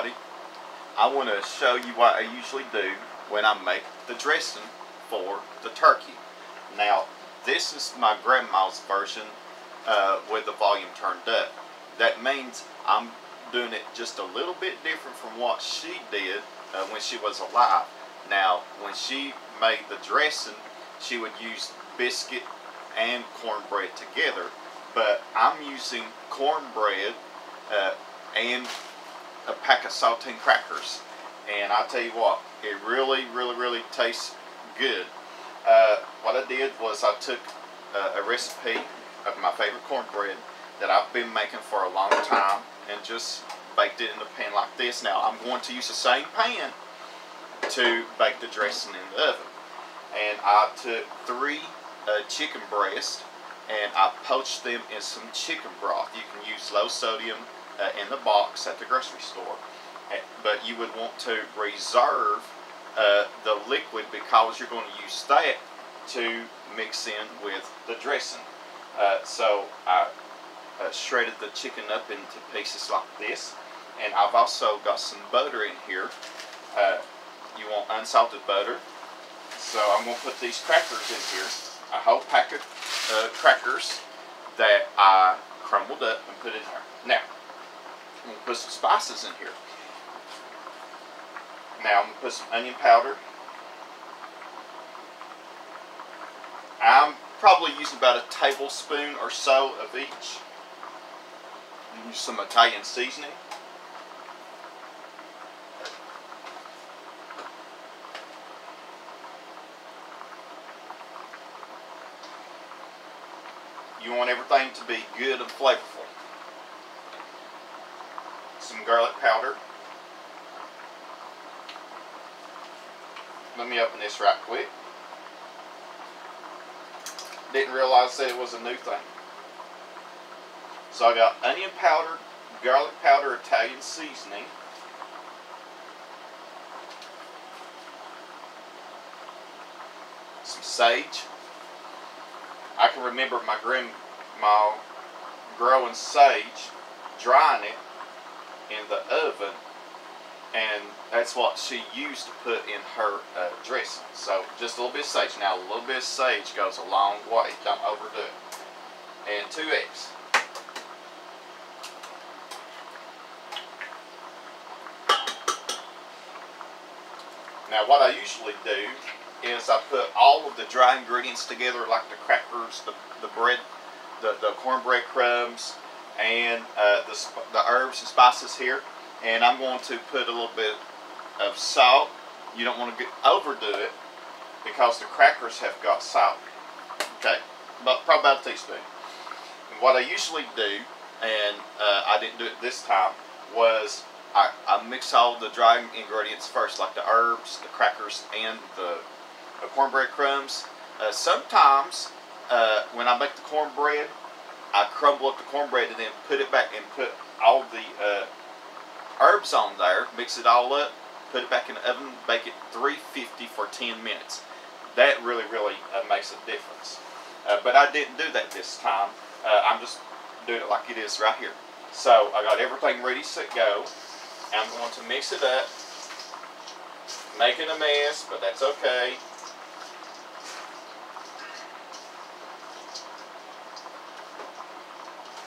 everybody. I want to show you what I usually do when I make the dressing for the turkey. Now, this is my grandma's version with the volume turned up. That means I'm doing it just a little bit different from what she did when she was alive. Now, when she made the dressing, she would use biscuit and cornbread together, but I'm using cornbread and a pack of saltine crackers, and I'll tell you what, it really tastes good. What I did was I took a recipe of my favorite cornbread that I've been making for a long time and just baked it in a pan like this. Now I'm going to use the same pan to bake the dressing in the oven, and I took 3 chicken breasts and I poached them in some chicken broth. You can use low sodium in the box at the grocery store, but you would want to reserve the liquid because you're going to use that to mix in with the dressing. So I shredded the chicken up into pieces like this, and I've also got some butter in here. You want unsalted butter, so I'm going to put these crackers in here, a whole pack of crackers that I crumbled up and put in there. Now, I'm going to put some spices in here. Now I'm going to put some onion powder. I'm probably using about a tablespoon or so of each. Use some Italian seasoning. You want everything to be good and flavorful. Some garlic powder. Let me open this right quick. Didn't realize that it was a new thing. So I got onion powder, garlic powder, Italian seasoning. Some sage. I can remember my grandma growing sage, drying it in the oven, and that's what she used to put in her dressing. So just a little bit of sage. Now a little bit of sage goes a long way. Don't overdo it. And 2 eggs. Now what I usually do is I put all of the dry ingredients together, like the crackers, the bread, the cornbread crumbs, and the herbs and spices here. And I'm going to put a little bit of salt. You don't want to overdo it because the crackers have got salt. Okay, probably about a teaspoon. And what I usually do, and I didn't do it this time, was I mix all the dry ingredients first, like the herbs, the crackers, and the cornbread crumbs. Sometimes when I make the cornbread, I crumble up the cornbread and then put it back and put all the herbs on there, mix it all up, put it back in the oven, bake it 350 for 10 minutes. That really makes a difference. But I didn't do that this time. I'm just doing it like it is right here. So I got everything ready, set, go. I'm going to mix it up, making a mess, but that's okay.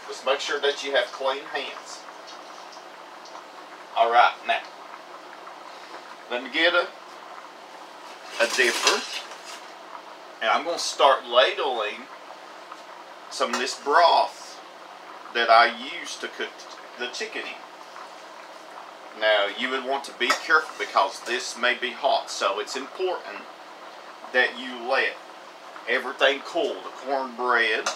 Just make sure that you have clean hands. Alright, now, let me get a dipper, and I'm going to start ladling some of this broth that I used to cook the chicken in. Now, you would want to be careful because this may be hot, so it's important that you let everything cool, the cornbread,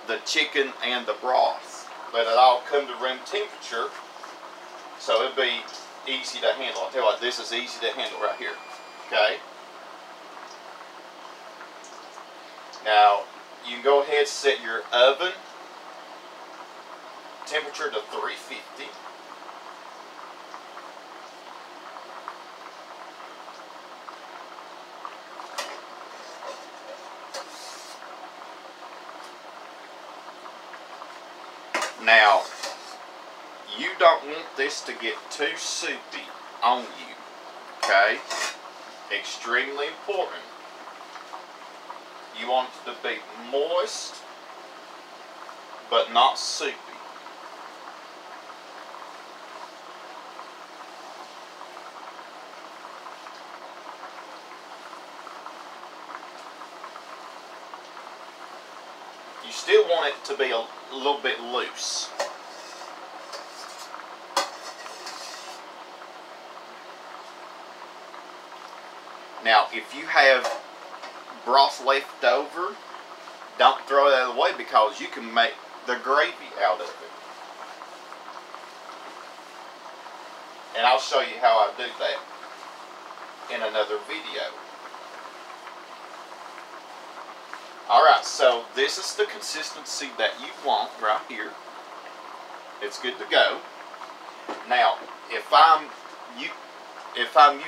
the chicken, and the broth. Let it all come to room temperature so it'll be easy to handle. I'll tell you what, this is easy to handle right here. Okay? Now, you can go ahead and set your oven temperature to 350. Now, you don't want this to get too soupy on you, okay? Extremely important. You want it to be moist, but not soupy. You still want it to be a little bit loose. Now, if you have broth left over, don't throw it away because you can make the gravy out of it. And I'll show you how I do that in another video. Alright, so this is the consistency that you want right here. It's good to go. Now, if I'm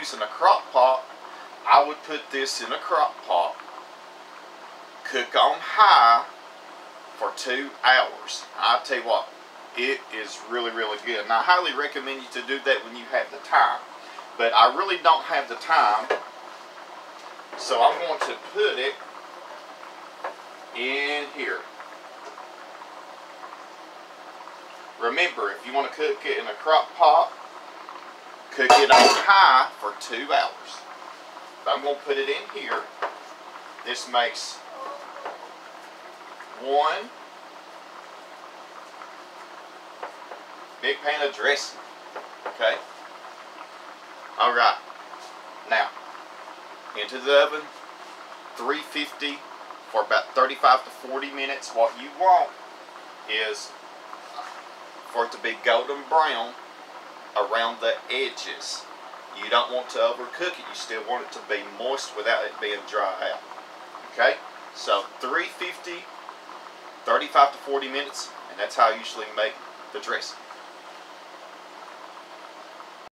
using a crock pot, I would put this in a crock pot, cook on high for 2 hours. I'll tell you what, it is really, really good. And I highly recommend you to do that when you have the time. But I really don't have the time, so I'm going to put it in here. Remember, if you want to cook it in a crock pot, cook it on high for 2 hours. But I'm going to put it in here. This makes 1 big pan of dressing. Okay? Alright. Now, into the oven, 350 for about 35 to 40 minutes. What you want is for it to be golden brown around the edges. You don't want to overcook it. You still want it to be moist without it being dry out. Okay? So 350, 35 to 40 minutes, and that's how I usually make the dressing.